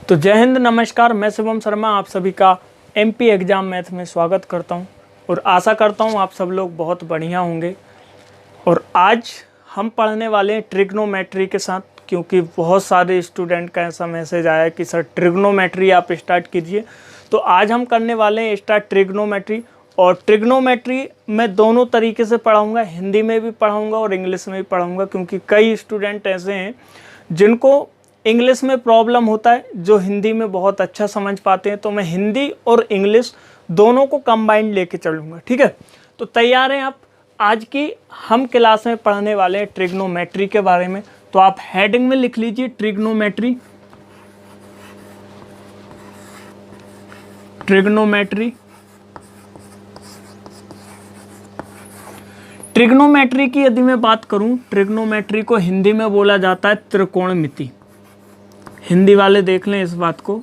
तो जय हिंद, नमस्कार। मैं शिवम शर्मा आप सभी का एमपी एग्ज़ाम मैथ में स्वागत करता हूं और आशा करता हूं आप सब लोग बहुत बढ़िया होंगे। और आज हम पढ़ने वाले हैं ट्रिग्नोमेट्री के साथ, क्योंकि बहुत सारे स्टूडेंट का ऐसा मैसेज आया कि सर ट्रिग्नोमेट्री आप स्टार्ट कीजिए। तो आज हम करने वाले हैं स्टार्ट ट्रिग्नोमेट्री। और ट्रिग्नोमेट्री मैं दोनों तरीके से पढ़ाऊँगा, हिंदी में भी पढ़ाऊँगा और इंग्लिश में भी पढ़ाऊँगा, क्योंकि कई स्टूडेंट ऐसे हैं जिनको इंग्लिश में प्रॉब्लम होता है जो हिंदी में बहुत अच्छा समझ पाते हैं। तो मैं हिंदी और इंग्लिश दोनों को कंबाइंड लेके चलूँगा, ठीक है। तो तैयार हैं आप? आज की हम क्लास में पढ़ने वाले हैं ट्रिग्नोमेट्री के बारे में। तो आप हेडिंग में लिख लीजिए ट्रिग्नोमेट्री। ट्रिग्नोमेट्री ट्रिग्नोमेट्री की यदि मैं बात करूं, ट्रिग्नोमेट्री को हिंदी में बोला जाता है त्रिकोणमिति। हिंदी वाले देख लें इस बात को,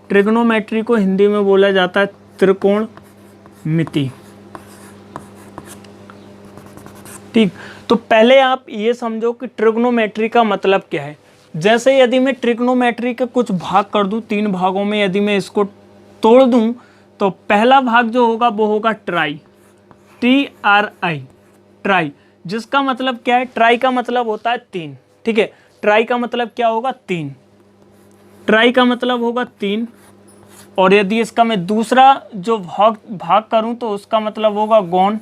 ट्रिग्नोमेट्री को हिंदी में बोला जाता है त्रिकोणमिति। ठीक, तो पहले आप ये समझो कि ट्रिग्नोमेट्री का मतलब क्या है। जैसे यदि मैं ट्रिग्नोमेट्री के कुछ भाग कर दूं, 3 भागों में यदि मैं इसको तोड़ दूं, तो पहला भाग जो होगा वो होगा ट्राई, TRI, ट्राई, जिसका मतलब क्या है? ट्राई का मतलब होता है 3, ठीक है। ट्राई का मतलब क्या होगा? 3। ट्राई का मतलब होगा 3। और यदि इसका मैं दूसरा जो भाग करूं तो उसका मतलब होगा गौन।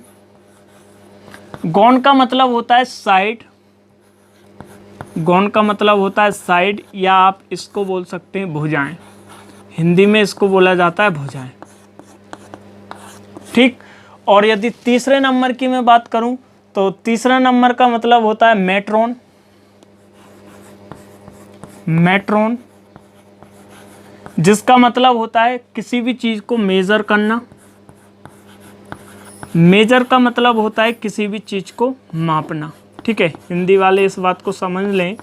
गौन का मतलब होता है साइड। गौन का मतलब होता है साइड, या आप इसको बोल सकते हैं भुजाएं। हिंदी में इसको बोला जाता है भुजाएं, ठीक। और यदि तीसरे नंबर की मैं बात करूं तो तीसरा नंबर का मतलब होता है मेट्रोन। मेट्रोन, जिसका मतलब होता है किसी भी चीज को मेजर करना। मेजर का मतलब होता है किसी भी चीज को मापना, ठीक है। हिंदी वाले इस बात को समझ लें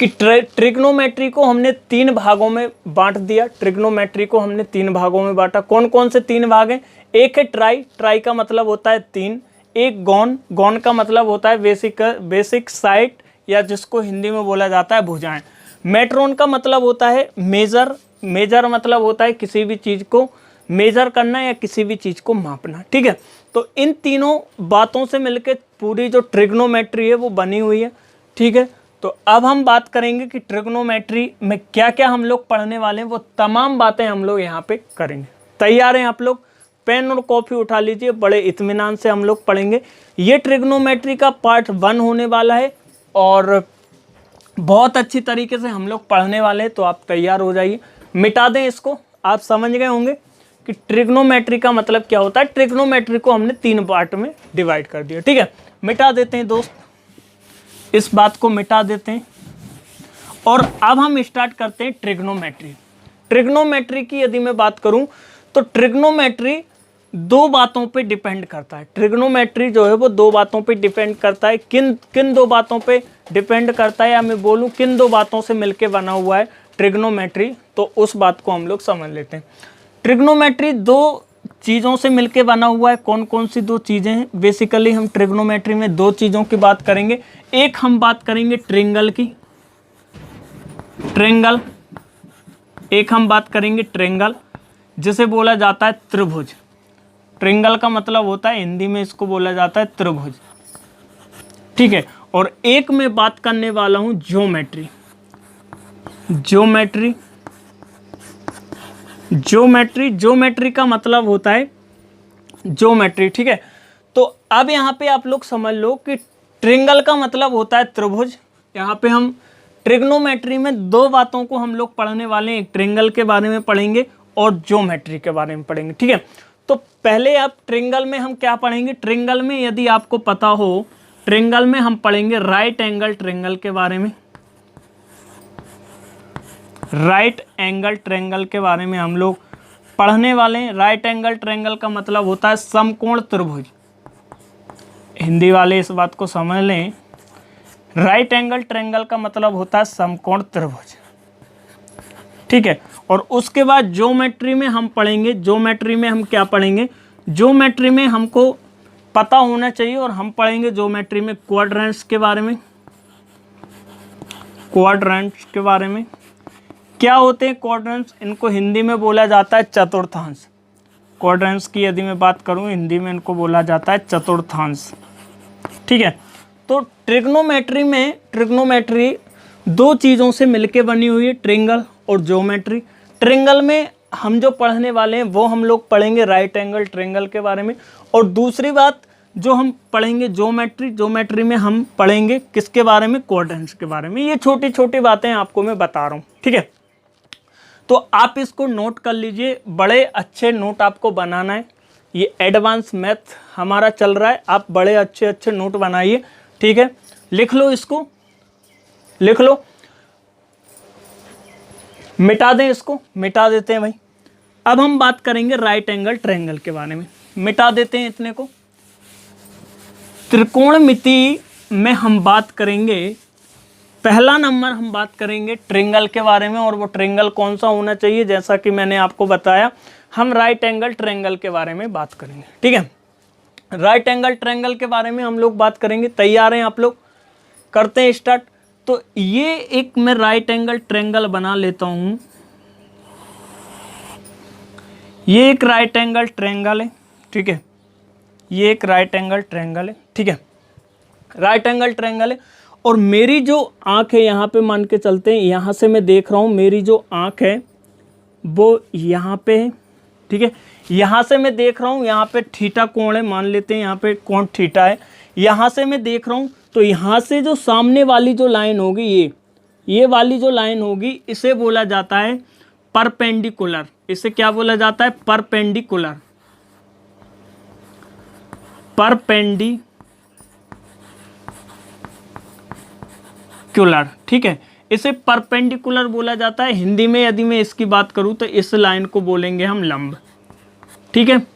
कि ट्रिग्नोमेट्री को हमने 3 भागों में बांट दिया। ट्रिग्नोमेट्री को हमने 3 भागों में बांटा। कौन कौन से 3 भाग हैं? एक है ट्राई, ट्राई का मतलब होता है 3। एक गौन, गौन का मतलब होता है बेसिक साइड, या जिसको हिंदी में बोला जाता है भुजाएं। मेट्रोन का मतलब होता है मेजर। मेजर मतलब होता है किसी भी चीज़ को मेजर करना या किसी भी चीज़ को मापना, ठीक है। तो इन तीनों बातों से मिलकर पूरी जो ट्रिग्नोमेट्री है वो बनी हुई है, ठीक है। तो अब हम बात करेंगे कि ट्रिग्नोमेट्री में क्या क्या हम लोग पढ़ने वाले हैं, वो तमाम बातें हम लोग यहाँ पे करेंगे। तैयार हैं आप लोग? पेन और कॉपी उठा लीजिए, बड़े इत्मीनान से हम लोग पढ़ेंगे। ये ट्रिग्नोमेट्री का पार्ट 1 होने वाला है और बहुत अच्छी तरीके से हम लोग पढ़ने वाले हैं। तो आप तैयार हो जाइए। मिटा दें इसको। आप समझ गए होंगे कि ट्रिग्नोमेट्री का मतलब क्या होता है। ट्रिग्नोमेट्री को हमने 3 पार्ट में डिवाइड कर दिया, ठीक है। मिटा देते हैं दोस्त, इस बात को मिटा देते हैं। और अब हम स्टार्ट करते हैं ट्रिग्नोमेट्री। ट्रिग्नोमेट्री की यदि मैं बात करूं तो ट्रिग्नोमेट्री 2 बातों पे डिपेंड करता है। ट्रिग्नोमेट्री जो है वो 2 बातों पे डिपेंड करता है। किन किन 2 बातों पे डिपेंड करता है, या मैं बोलूं किन 2 बातों से मिलके बना हुआ है ट्रिग्नोमेट्री, तो उस बात को हम लोग समझ लेते हैं। ट्रिग्नोमेट्री 2 चीज़ों से मिलके बना हुआ है। कौन कौन सी 2 चीज़ें हैं? बेसिकली हम ट्रिग्नोमेट्री में 2 चीज़ों की बात करेंगे। एक हम बात करेंगे ट्रिंगल की, ट्रिंगल। एक हम बात करेंगे ट्रिंगल, जिसे बोला जाता है त्रिभुज। ट्रिंगल का मतलब होता है, हिंदी में इसको बोला जाता है त्रिभुज, ठीक है। और एक मैं बात करने वाला हूं ज्योमेट्री। ज्योमेट्री ज्योमेट्री ज्योमेट्री का मतलब होता है ज्योमेट्री, ठीक है। तो अब यहाँ पे आप लोग समझ लो कि ट्रिंगल का मतलब होता है त्रिभुज। यहाँ पे हम ट्रिग्नोमेट्री में 2 बातों को हम लोग पढ़ने वाले हैं। एक ट्रिंगल के बारे में पढ़ेंगे और ज्योमेट्री के बारे में पढ़ेंगे, ठीक है। तो पहले आप ट्रिंगल में हम क्या पढ़ेंगे? ट्रिंगल में यदि आपको पता हो, ट्रिंगल में हम पढ़ेंगे राइट एंगल ट्रिंगल के बारे में। राइट एंगल ट्रायंगल के बारे में हम लोग पढ़ने वाले हैं। राइट एंगल ट्रायंगल का मतलब होता है समकोण त्रिभुज। हिंदी वाले इस बात को समझ लें, राइट एंगल ट्रायंगल का मतलब होता है समकोण त्रिभुज, ठीक है। और उसके बाद ज्योमेट्री में हम पढ़ेंगे। ज्योमेट्री में हम क्या पढ़ेंगे? ज्योमेट्री में हमको पता होना चाहिए, और हम पढ़ेंगे ज्योमेट्री में क्वाड्रेंट्स के बारे में। क्वाड्रेंट्स के बारे में क्या होते हैं क्वाड्रेंट्स? इनको हिंदी में बोला जाता है चतुर्थांश। क्वाड्रेंट्स की यदि मैं बात करूं हिंदी में इनको बोला जाता है चतुर्थांश, ठीक है। तो ट्रिग्नोमेट्री में, ट्रिग्नोमेट्री दो चीज़ों से मिलके बनी हुई है, ट्रिंगल और ज्योमेट्री। ट्रिंगल में हम जो पढ़ने वाले हैं वो हम लोग पढ़ेंगे राइट एंगल ट्रिंगल के बारे में, और दूसरी बात जो हम पढ़ेंगे ज्योमेट्री, ज्योमेट्री में हम पढ़ेंगे किसके बारे में? क्वाड्रेंट्स के बारे में। ये छोटी छोटी बातें आपको मैं बता रहा हूँ, ठीक है। तो आप इसको नोट कर लीजिए, बड़े अच्छे नोट आपको बनाना है। ये एडवांस मैथ हमारा चल रहा है, आप बड़े अच्छे अच्छे नोट बनाइए, ठीक है। लिख लो, इसको लिख लो, मिटा दें, इसको मिटा देते हैं भाई। अब हम बात करेंगे राइट एंगल ट्रायंगल के बारे में, मिटा देते हैं इतने को। त्रिकोणमिति में हम बात करेंगे, पहला नंबर हम बात करेंगे ट्रायंगल के बारे में, और वो ट्रायंगल कौन सा होना चाहिए? जैसा कि मैंने आपको बताया, हम राइट एंगल ट्रायंगल के बारे में बात करेंगे, ठीक है। राइट एंगल ट्रायंगल के बारे में हम लोग बात करेंगे। तैयार हैं आप लोग? करते हैं स्टार्ट। तो ये एक मैं राइट एंगल ट्रायंगल बना लेता हूं। ये एक राइट एंगल ट्रायंगल है, ठीक है। ये एक राइट एंगल ट्रायंगल है, ठीक है। राइट एंगल ट्रायंगल है, और मेरी जो आंख है यहाँ पे मान के चलते हैं, यहाँ से मैं देख रहा हूँ, मेरी जो आंख है वो यहाँ पे है, ठीक है। यहाँ से मैं देख रहा हूँ, यहाँ पे थीटा कोण है, मान लेते हैं यहाँ पे कोण थीटा है। यहाँ से मैं देख रहा हूँ, तो यहाँ से जो सामने वाली जो लाइन होगी, ये वाली जो लाइन होगी, इसे बोला जाता है परपेंडिकुलर। इसे क्या बोला जाता है? परपेंडिकुलर। परपेंडिकुलर, ठीक है। इसे परपेंडिकुलर बोला जाता है। हिंदी में यदि मैं इसकी बात करूं तो इस लाइन को बोलेंगे हम लंब, ठीक है।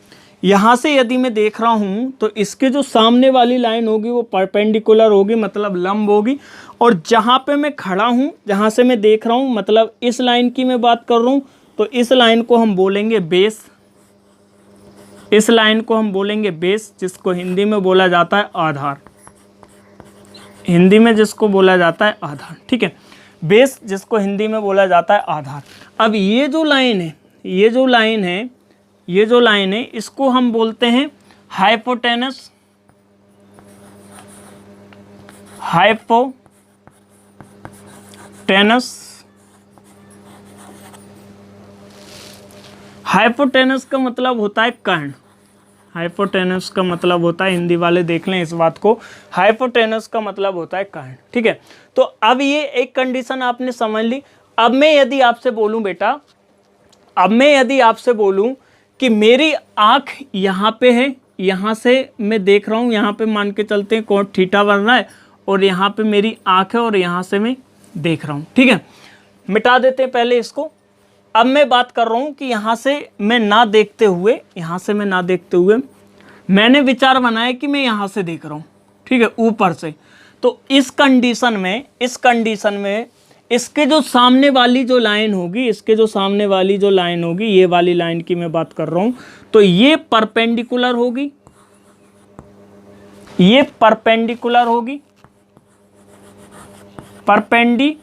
यहाँ से यदि मैं देख रहा हूँ तो इसके जो सामने वाली लाइन होगी वो परपेंडिकुलर होगी, मतलब लंब होगी। और जहाँ पे मैं खड़ा हूँ, जहाँ से मैं देख रहा हूँ, मतलब इस लाइन की मैं बात कर रहा हूँ, तो इस लाइन को हम बोलेंगे बेस। इस लाइन को हम बोलेंगे बेस, जिसको हिंदी में बोला जाता है आधार। हिंदी में जिसको बोला जाता है आधार, ठीक है। बेस, जिसको हिंदी में बोला जाता है आधार। अब ये जो लाइन है, ये जो लाइन है, ये जो लाइन है, इसको हम बोलते हैं हाइपोटेनस। हाइपोटेनस, हाइपोटेनस का मतलब होता है कर्ण। हाइपोटेनस का मतलब होता है, हिंदी वाले देख लें इस बात को, हाइपोटेनस का मतलब होता है कर्ण, ठीक है। तो अब ये एक कंडीशन आपने समझ ली। अब मैं यदि आपसे बोलूं बेटा, अब मैं यदि आपसे बोलूं कि मेरी आँख यहाँ पे है, यहाँ से मैं देख रहा हूँ, यहाँ पे मान के चलते हैं कोण थीटा बन रहा है, और यहाँ पे मेरी आँख है और यहाँ से मैं देख रहा हूँ, ठीक है। मिटा देते हैं पहले इसको। अब मैं बात कर रहा हूँ कि यहाँ से मैं ना देखते हुए, यहाँ से मैं ना देखते हुए मैंने विचार बनाया कि मैं यहाँ से देख रहा हूँ, ठीक है, ऊपर से। तो इस कंडीशन में, इस कंडीशन में इसके जो सामने वाली जो लाइन होगी, इसके जो सामने वाली जो लाइन होगी, ये वाली लाइन की मैं बात कर रहा हूं, तो ये परपेंडिकुलर होगी, ये परपेंडिकुलर होगी, परपेंडिकुलर,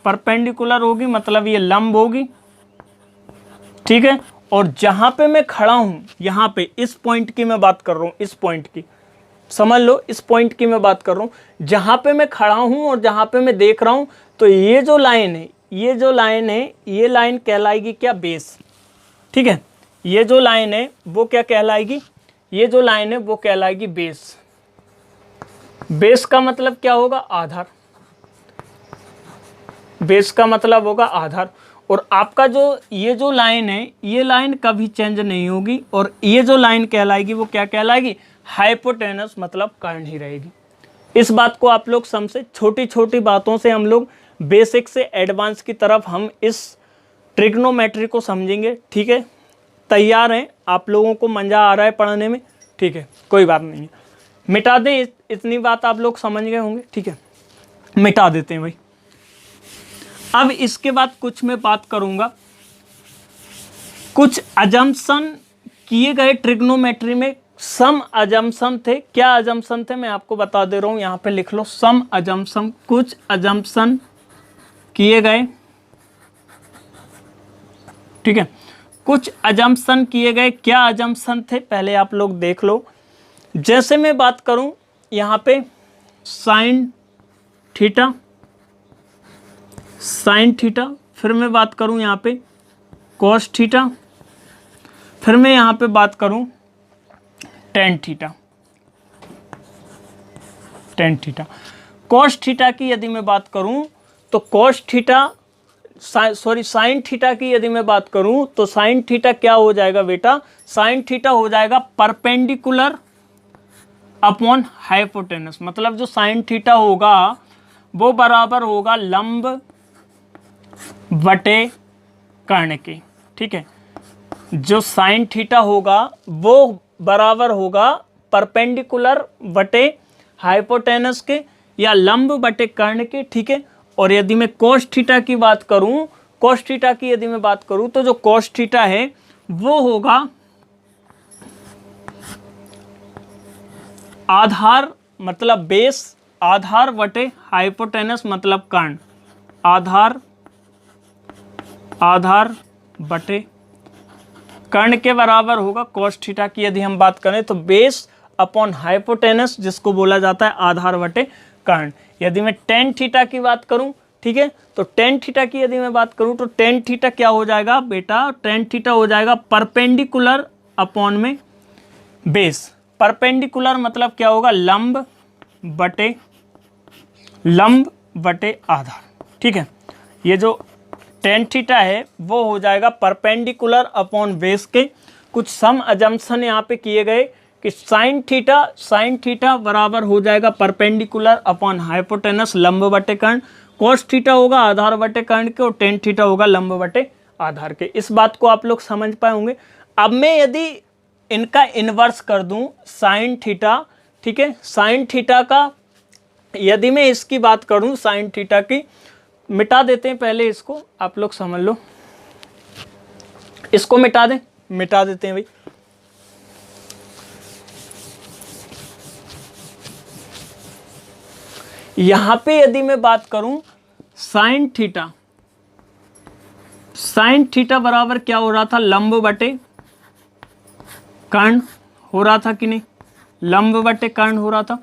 परपेंडिकुलर होगी, मतलब ये लंब होगी, ठीक है। और जहां पे मैं खड़ा हूं, यहां पे इस पॉइंट की मैं बात कर रहा हूं, इस पॉइंट की समझ लो, इस पॉइंट की मैं बात कर रहा हूँ, जहाँ पे मैं खड़ा हूँ और जहाँ पे मैं देख रहा हूँ, तो ये जो लाइन है, ये जो लाइन है, ये लाइन कहलाएगी क्या? बेस, ठीक है। ये जो लाइन है वो क्या कहलाएगी? ये जो लाइन है वो कहलाएगी बेस। बेस का मतलब क्या होगा? आधार। बेस का मतलब होगा आधार। और आपका जो ये जो लाइन है, ये लाइन कभी चेंज नहीं होगी, और ये जो लाइन कहलाएगी वो क्या कहलाएगी? हाइपोटेनस, मतलब कर्ण ही रहेगी। इस बात को आप लोग समझे। छोटी छोटी बातों से हम लोग बेसिक से एडवांस की तरफ हम इस ट्रिग्नोमेट्री को समझेंगे, ठीक है। तैयार हैं आप लोगों को? मज़ा आ रहा है पढ़ने में? ठीक है, कोई बात नहीं है, मिटा दें। इतनी बात आप लोग समझ गए होंगे, ठीक है, मिटा देते हैं भाई। अब इसके बाद कुछ मैं बात करूंगा, कुछ अजम्पशन किए गए ट्रिग्नोमेट्री में सम अजम्पशन थे। क्या अजम्पशन थे मैं आपको बता दे रहा हूं, यहां पे लिख लो सम अजम्पशन, कुछ अजम्पशन किए गए, ठीक है, कुछ अजम्पशन किए गए। क्या अजम्पशन थे पहले आप लोग देख लो। जैसे मैं बात करूं यहां पे साइन थीटा, साइन थीटा, फिर मैं बात करूं यहां पे कॉस थीटा, फिर मैं यहां पे बात करूं tan theta, tan theta. Cos theta की यदि मैं बात करूं तो cos theta, sorry sine theta की यदि मैं बात करूं तो साइन थीटा क्या हो जाएगा बेटा, साइन थीटा हो जाएगा परपेंडिकुलर अपॉन हाइपोटेनस। मतलब जो साइन थीटा होगा वो बराबर होगा लंब बटे कर्ण के, ठीक है। जो साइन थीटा होगा वो बराबर होगा परपेंडिकुलर बटे हाइपोटेनस के या लंब बटे कर्ण के, ठीक है। और यदि मैं कोस थीटा की बात करूं, कोस थीटा की यदि मैं बात करूं तो जो कोस थीटा है वो होगा आधार मतलब बेस, आधार बटे हाइपोटेनस मतलब कर्ण, आधार, आधार बटे कर्ण के बराबर होगा। कोस थीटा की यदि हम बात करें तो बेस अपॉन हाइपोटेनस, जिसको बोला जाता है आधार बटे कर्ण। यदि मैं टेन थीटा की बात करूं, ठीक है, तो टेन थीटा की यदि मैं बात करूं तो टेन थीटा क्या हो जाएगा बेटा, टेन थीटा हो जाएगा परपेंडिकुलर अपॉन में बेस। परपेंडिकुलर मतलब क्या होगा, लंब बटे, लंब बटे आधार, ठीक है। ये जो टेन थीटा है वो हो जाएगा परपेंडिकुलर अपॉन बेस के। कुछ सम अजम्पशन यहाँ पे किए गए कि साइन थीटा, साइन थीटा बराबर हो जाएगा परपेंडिकुलर अपॉन हाइपोटेनस लंब बटे कर्ण, कोस थीटा होगा आधार बटे कर्ण के और टेन थीटा होगा लंब बटे आधार के। इस बात को आप लोग समझ पाए होंगे। अब मैं यदि इनका इन्वर्स कर दूं साइन थीटा, ठीक है, साइन थीटा का यदि मैं इसकी बात करूं साइन थीटा की, मिटा देते हैं पहले इसको, आप लोग समझ लो, इसको मिटा दें, मिटा देते हैं भाई। यहां पे यदि मैं बात करूं साइन थीटा, साइन थीटा बराबर क्या हो रहा था, लंब बटे कर्ण हो रहा था कि नहीं, लंब बटे कर्ण हो रहा था।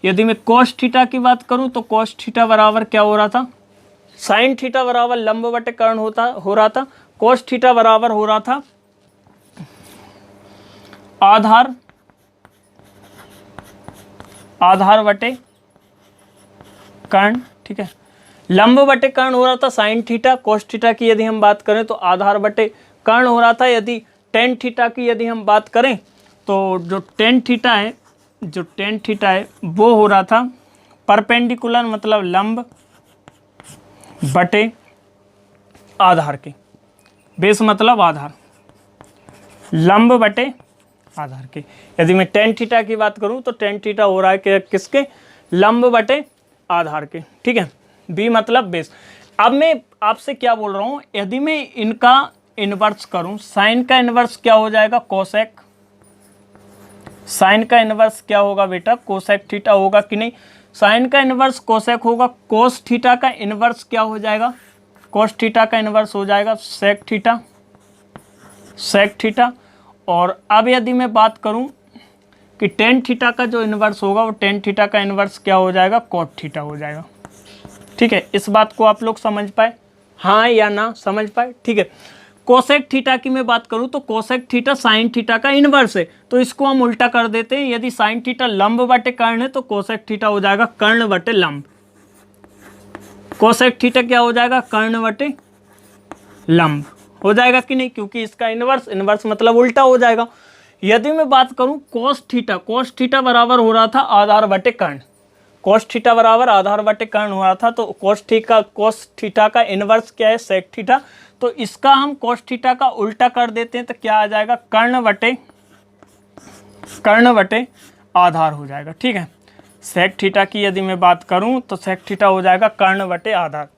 यदि मैं कोस थीटा की बात करूं तो कोस थीटा बराबर क्या हो रहा था, साइन थीटा बराबर लंब बटे कर्ण हो रहा था, कोस थीटा बराबर हो रहा था आधार, आधार बटे कर्ण, ठीक है। लंब बटे कर्ण हो रहा था साइन थीटा, कोस थीटा की यदि हम बात करें तो आधार बटे कर्ण हो रहा था। यदि टेन थीटा की यदि हम बात करें तो जो टेन थीटा है, जो टेन थीटा है वो हो रहा था परपेंडिकुलर मतलब लंब बटे आधार के, बेस मतलब आधार, लंब बटे आधार के। यदि मैं टेन थीटा की बात करूं तो टेन थीटा हो रहा है कि किसके, लंब बटे आधार के, ठीक है। बी मतलब बेस। अब मैं आपसे क्या बोल रहा हूं, यदि मैं इनका इन्वर्स करूं, साइन का इन्वर्स क्या हो जाएगा, कोसेक, साइन का इन्वर्स क्या होगा बेटा, कोसेक थीटा होगा कि नहीं, साइन का इन्वर्स कोसेक होगा। कोस थीटा का इन्वर्स क्या हो जाएगा, कोस थीटा का इन्वर्स हो जाएगा सेक थीटा, सेक थीटा। और अब यदि मैं बात करूं कि टेन थीटा का जो इन्वर्स होगा वो टेन थीटा का इन्वर्स क्या हो जाएगा, कोट थीटा हो जाएगा, ठीक है। इस बात को आप लोग समझ पाए, हाँ या ना समझ पाए, ठीक है। कोसेक थीटा की मैं बात करूं तो कोसेक थीटा साइन थीटा का इन्वर्स है, तो इसको हम उल्टा कर देते हैं। यदि साइन थीटा लंब बटे कर्ण है तो कोसेक थीटा हो जाएगा कर्ण बटे लंब, कोसेक थीटा क्या हो जाएगा, कर्ण बटे लंब हो जाएगा कि नहीं, क्योंकि इसका इन्वर्स, इन्वर्स मतलब उल्टा हो जाएगा। यदि मैं बात करूं कोस थीटा, कोस थीटा बराबर हो रहा था आधार बटे कर्ण, कोस थीटा बराबर आधार बटे कर्ण हो रहा था, तो कोस थीटा का इन्वर्स क्या है, सेक थीटा, तो इसका हम कोस थीटा का उल्टा कर देते हैं तो क्या आ जाएगा, कर्ण बटे आधार हो जाएगा, ठीक है। सेक थीटा की यदि मैं बात करूं तो सेक थीटा हो जाएगा कर्ण बटे आधार।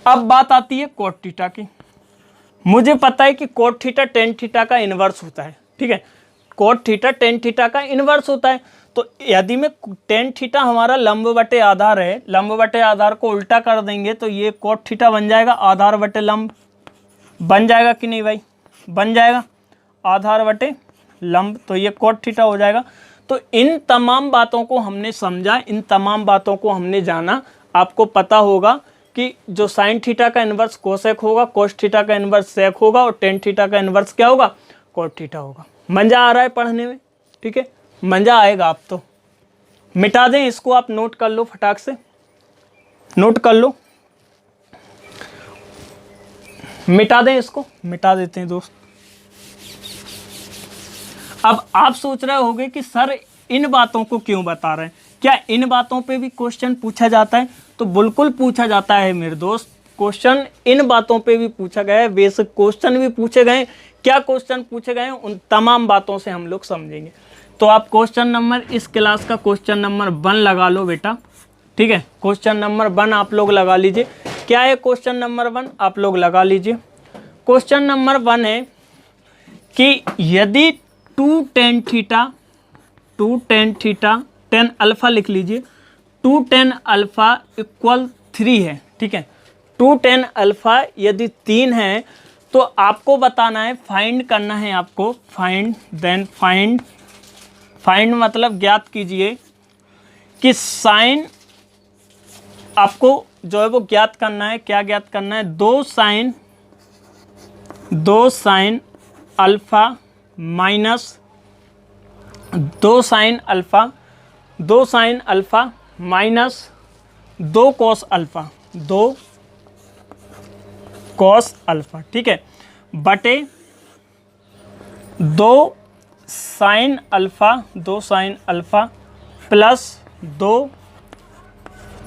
अब बात आती है कोट थीटा की। मुझे पता है कि कोट थीटा टेन थीटा का इन्वर्स होता है, ठीक है। कोट थीटा टेन थीटा का इन्वर्स होता है। तो यदि में टेन थीटा हमारा लंब बटे आधार है, लंब बटे आधार को उल्टा कर देंगे तो ये कोट थीटा बन जाएगा आधार बटे लंब। बन जाएगा कि नहीं भाई? बन जाएगा आधार बटे लंब, तो ये कोट थीटा हो जाएगा। तो इन तमाम बातों को हमने समझा, इन तमाम बातों को हमने जाना। आपको पता होगा कि जो साइन थीटा का इन्वर्स कोसेक होगा, कोस थीटा का इन्वर्स सेक होगा और टेन थीटा का इन्वर्स क्या होगा? कोट थीटा होगा। मज़ा आ रहा है पढ़ने में? ठीक है, मज़ा आएगा। आप तो मिटा दें इसको, आप नोट कर लो, फटाक से नोट कर लो, मिटा दें इसको, मिटा देते हैं दोस्त। अब आप सोच रहे होंगे कि सर इन बातों को क्यों बता रहे हैं, क्या इन बातों पे भी क्वेश्चन पूछा जाता है? तो बिल्कुल पूछा जाता है मेरे दोस्त, क्वेश्चन इन बातों पे भी पूछा गया है, बेसिक क्वेश्चन भी पूछे गए। क्या क्वेश्चन पूछे गए हैं उन तमाम बातों से हम लोग समझेंगे। तो आप क्वेश्चन नंबर, इस क्लास का क्वेश्चन नंबर 1 लगा लो बेटा। ठीक है, क्वेश्चन नंबर 1 आप लोग लगा लीजिए। क्या है क्वेश्चन नंबर 1? आप लोग लगा लीजिए। क्वेश्चन नंबर 1 है कि यदि 2 tan थीटा tan अल्फा लिख लीजिए, 2 tan अल्फा इक्वल 3 है। ठीक है, 2 tan अल्फा यदि 3 है तो आपको बताना है, फाइंड करना है आपको, फाइंड मतलब ज्ञात कीजिए कि साइन, आपको जो है वो ज्ञात करना है। क्या ज्ञात करना है? 2 sine alpha minus 2 sine alpha minus 2 cos alpha, 2 cos alpha. ठीक है, बटे 2 sine alpha plus 2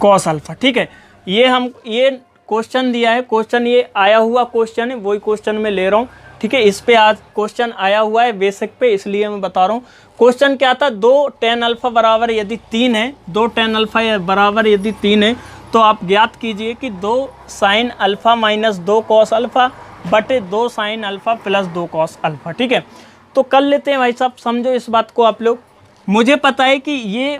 cos alpha. ठीक है, ये क्वेश्चन दिया है, क्वेश्चन ये आया हुआ क्वेश्चन है, वही क्वेश्चन मैं ले रहा हूँ। ठीक है, इस पे आज क्वेश्चन आया हुआ है बेसिक पे, इसलिए मैं बता रहा हूँ। क्वेश्चन क्या था? 2 tan अल्फा बराबर यदि 3 है, 2 tan अल्फा बराबर यदि 3 है तो आप ज्ञात कीजिए कि 2 sine alpha minus 2 cos alpha बटे 2 sine alpha plus 2 cos alpha. ठीक है, तो कर लेते हैं भाई साहब, समझो इस बात को आप लोग। मुझे पता है कि ये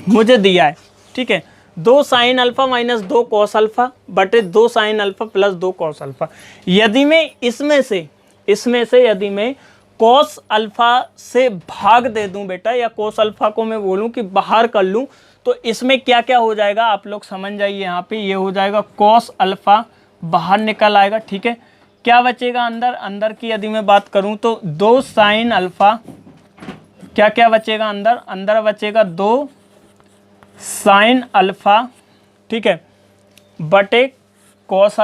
मुझे दिया है। ठीक है, 2 sine alpha minus 2 cos alpha बटे 2 sine alpha plus 2 cos alpha. यदि मैं इसमें से यदि मैं कॉस अल्फा से भाग दे दूं बेटा, या कॉस अल्फा को मैं बोलूं कि बाहर कर लूं, तो इसमें क्या क्या हो जाएगा आप लोग समझ जाइए। यहाँ पे ये हो जाएगा कॉस अल्फा बाहर निकल आएगा। ठीक है, क्या बचेगा अंदर की यदि मैं बात करूं तो 2 साइन अल्फा, क्या बचेगा अंदर बचेगा 2 साइन अल्फा। ठीक है, बटे कॉस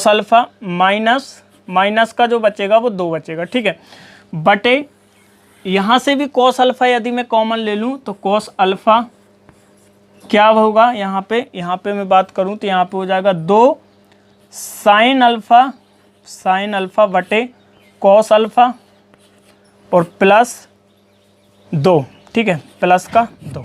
अल्फा माइनस का जो बचेगा वो 2 बचेगा। ठीक है, बटे यहाँ से भी कॉस अल्फा यदि मैं कॉमन ले लूँ तो कॉस अल्फा क्या होगा, यहाँ पे मैं बात करूँ तो यहाँ पे हो जाएगा 2 साइन अल्फा बटे कॉस अल्फा और प्लस 2। ठीक है, प्लस का 2।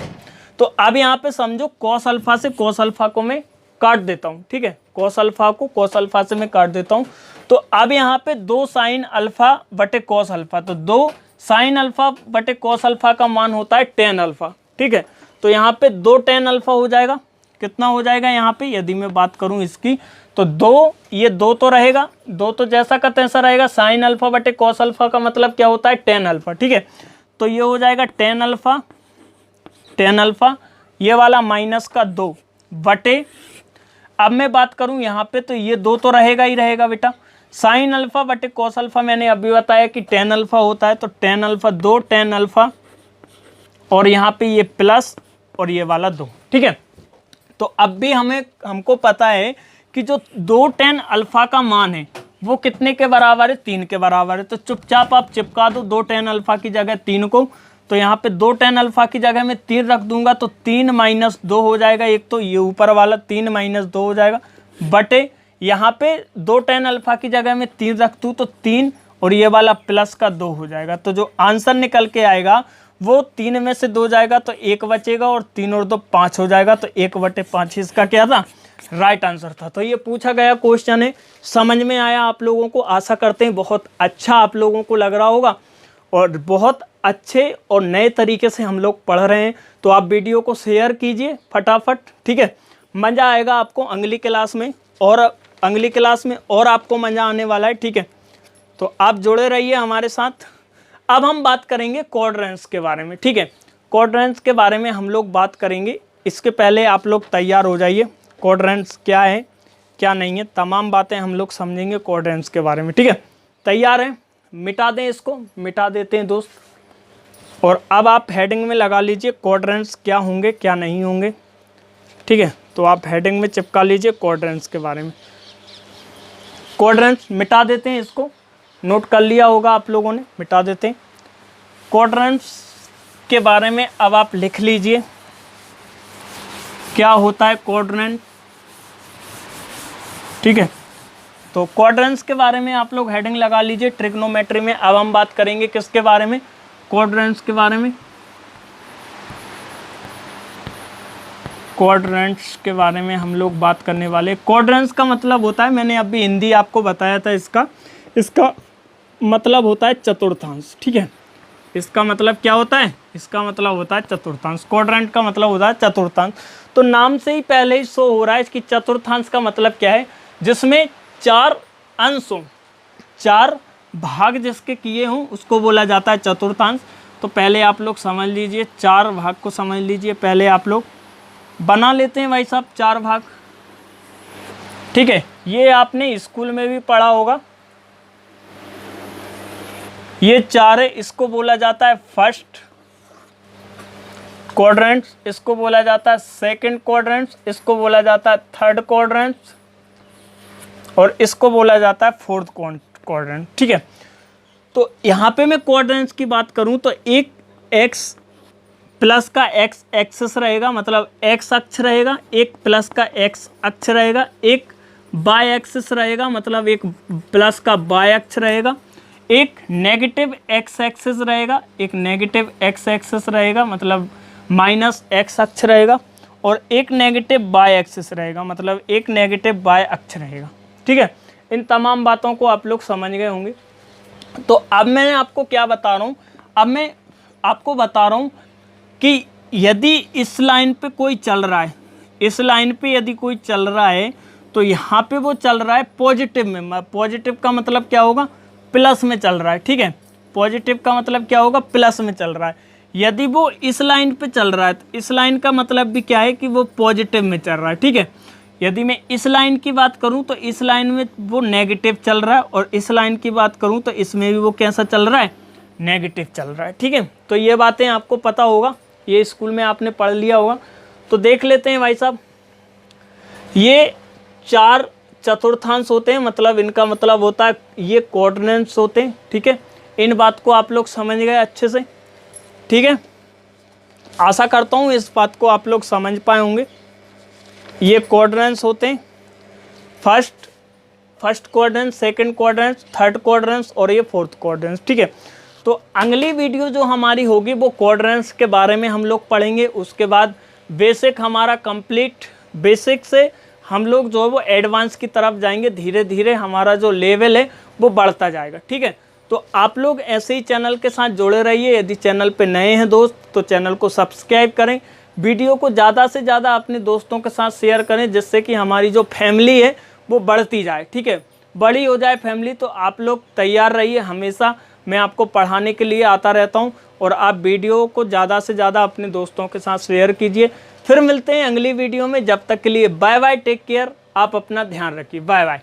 तो अब यहाँ पे समझो कॉस अल्फा से कॉस अल्फा को मैं काट देता हूँ। ठीक है, कॉस अल्फा को कॉस अल्फा से मैं काट देता हूँ। तो अब यहाँ पे 2 साइन अल्फा बटे कॉस अल्फा, तो 2 साइन अल्फा बटे कॉस अल्फा का मान होता है tan अल्फा। ठीक है, तो यहाँ पे 2 tan अल्फा हो जाएगा। कितना हो जाएगा यहाँ पे यदि मैं बात करूँ इसकी, तो 2, ये 2 तो रहेगा, 2 तो जैसा का तैसा रहेगा। साइन अल्फा बटे कॉस अल्फा का मतलब क्या होता है? tan alpha. ठीक है, तो ये हो जाएगा tan अल्फा, ये वाला माइनस का 2 बटे, अब मैं बात करूं यहाँ पे तो ये 2 तो रहेगा ही रहेगा बेटा। साइन अल्फा बटे कॉस अल्फा मैंने अभी बताया कि tan अल्फा होता है, तो tan अल्फा 2 tan अल्फा और यहाँ पे ये प्लस और ये वाला 2। ठीक है, तो अब भी हमको पता है कि जो 2 tan अल्फा का मान है वो कितने के बराबर है? 3 के बराबर है। तो चुपचाप आप चिपका दो 2 tan अल्फा की जगह 3 को। तो यहाँ पे 2 tan अल्फा की जगह में 3 रख दूंगा तो 3 माइनस 2 हो जाएगा। एक तो ये ऊपर वाला 3 माइनस 2 हो जाएगा, बटे यहाँ पे 2 tan अल्फा की जगह में 3 रख दूँ तो 3 और ये वाला प्लस का 2 हो जाएगा। तो जो आंसर निकल के आएगा वो 3 में से 2 जाएगा तो 1 बचेगा और 3 और 2 5 हो जाएगा। तो 1/5 इसका क्या था? राइट आंसर था। तो ये पूछा गया क्वेश्चन है, समझ में आया आप लोगों को, आशा करते हैं बहुत अच्छा आप लोगों को लग रहा होगा और बहुत अच्छे और नए तरीके से हम लोग पढ़ रहे हैं। तो आप वीडियो को शेयर कीजिए फटाफट, ठीक है। मज़ा आएगा आपको अगली क्लास में, और अगली क्लास में और आपको मज़ा आने वाला है, ठीक है। तो आप जुड़े रहिए हमारे साथ। अब हम बात करेंगे क्वाड्रेंट्स के बारे में, ठीक है। क्वाड्रेंट्स के बारे में हम लोग बात करेंगे, इसके पहले आप लोग तैयार हो जाइए। क्वाड्रेंट्स क्या है क्या नहीं है, तमाम बातें हम लोग समझेंगे क्वाड्रेंट्स के बारे में, ठीक है। तैयार हैं? मिटा दें इसको, मिटा देते हैं दोस्त। और अब आप हेडिंग में लगा लीजिए क्वाड्रेंट्स क्या होंगे क्या नहीं होंगे, ठीक है। तो आप हेडिंग में चिपका लीजिए क्वाड्रेंट्स के बारे में। क्वाड्रेंट्स मिटा देते हैं, इसको नोट कर लिया होगा आप लोगों ने, मिटा देते हैं। क्वाड्रेंट्स के बारे में अब आप लिख लीजिए क्या होता है क्वाड्रेंट, ठीक है। तो क्वाड्रेंट्स के बारे में आप लोग हेडिंग लगा लीजिए ट्रिग्नोमेट्री में। अब हम बात करेंगे किसके बारे में, क्वाड्रेंट्स के बारे में। क्वाड्रेंट्स के बारे में हम लोग बात करने वाले। क्वाड्रेंट्स का मतलब होता है, मैंने अभी हिंदी आपको बताया था, इसका मतलब होता है चतुर्थांश, ठीक है। इसका मतलब क्या होता है, इसका मतलब होता है चतुर्थांश। क्वाड्रेंट का मतलब होता है चतुर्थांश। तो नाम से ही पहले ही शो हो रहा है कि चतुर्थांश का मतलब क्या है, जिसमें 4 अंश हों, 4 भाग जिसके किए हों उसको बोला जाता है चतुर्थांश। तो पहले आप लोग समझ लीजिए, 4 भाग को समझ लीजिए। पहले आप लोग बना लेते हैं भाई साहब 4 भाग, ठीक है। ये आपने स्कूल में भी पढ़ा होगा। ये 4 है, इसको बोला जाता है फर्स्ट क्वाड्रेंट, इसको बोला जाता है सेकंड क्वाड्रेंट, इसको बोला जाता है थर्ड क्वाड्रेंट, और इसको बोला जाता है फोर्थ क्वाड्रेंट, ठीक है। तो यहाँ पे मैं क्वाड्रेंट्स की बात करूँ तो एक एक्स प्लस का एक्स एक्सिस रहेगा, मतलब एक्स अक्ष रहेगा, एक प्लस का एक्स अक्ष रहेगा, एक वाई एक्सिस रहेगा, मतलब एक प्लस का वाई अक्ष रहेगा, एक नेगेटिव एक्स एक्सिस रहेगा, एक नेगेटिव एक्स एक्सिस रहेगा, मतलब माइनस एक्स अक्ष रहेगा, और एक नेगेटिव वाई एक्सिस रहेगा, मतलब एक नेगेटिव वाई अक्ष रहेगा, ठीक है। इन तमाम बातों को आप लोग समझ गए होंगे। तो अब मैं आपको क्या बता रहा हूँ, अब मैं आपको बता रहा हूँ कि यदि इस लाइन पे कोई चल रहा है, इस लाइन पे यदि कोई चल रहा है तो यहाँ पे वो चल रहा है पॉजिटिव में। पॉजिटिव का मतलब क्या होगा, प्लस में चल रहा है, ठीक है। पॉजिटिव का मतलब क्या होगा, प्लस में चल रहा है। यदि वो इस लाइन पे चल रहा है तो इस लाइन का मतलब भी क्या है कि वो पॉजिटिव में चल रहा है, ठीक है। यदि मैं इस लाइन की बात करूं तो इस लाइन में वो नेगेटिव चल रहा है, और इस लाइन की बात करूं तो इसमें भी वो कैसा चल रहा है, नेगेटिव चल रहा है, ठीक है। तो ये बातें आपको पता होगा, ये स्कूल में आपने पढ़ लिया होगा। तो देख लेते हैं भाई साहब, ये 4 चतुर्थांश होते हैं, मतलब इनका मतलब होता है ये क्वाड्रेंट्स होते हैं, ठीक है। इन बात को आप लोग समझ गए अच्छे से, ठीक है। आशा करता हूँ इस बात को आप लोग समझ पाए होंगे। ये क्वाड्रेंट्स होते हैं, first quadrant, second quadrant, third quadrant और ये फोर्थ क्वाड्रेंट, ठीक है। तो अगली वीडियो जो हमारी होगी वो क्वाड्रेंट्स के बारे में हम लोग पढ़ेंगे। उसके बाद बेसिक हमारा कंप्लीट, बेसिक से हम लोग जो है वो एडवांस की तरफ जाएंगे। धीरे धीरे हमारा जो लेवल है वो बढ़ता जाएगा, ठीक है। तो आप लोग ऐसे ही चैनल के साथ जुड़े रहिए। यदि चैनल पे नए हैं दोस्त तो चैनल को सब्सक्राइब करें, वीडियो को ज़्यादा से ज़्यादा अपने दोस्तों के साथ शेयर करें, जिससे कि हमारी जो फैमिली है वो बढ़ती जाए, ठीक है, बड़ी हो जाए फैमिली। तो आप लोग तैयार रहिए, हमेशा मैं आपको पढ़ाने के लिए आता रहता हूँ, और आप वीडियो को ज़्यादा से ज़्यादा अपने दोस्तों के साथ शेयर कीजिए। फिर मिलते हैं अगली वीडियो में, जब तक के लिए बाय बाय, टेक केयर, आप अपना ध्यान रखिए, बाय बाय।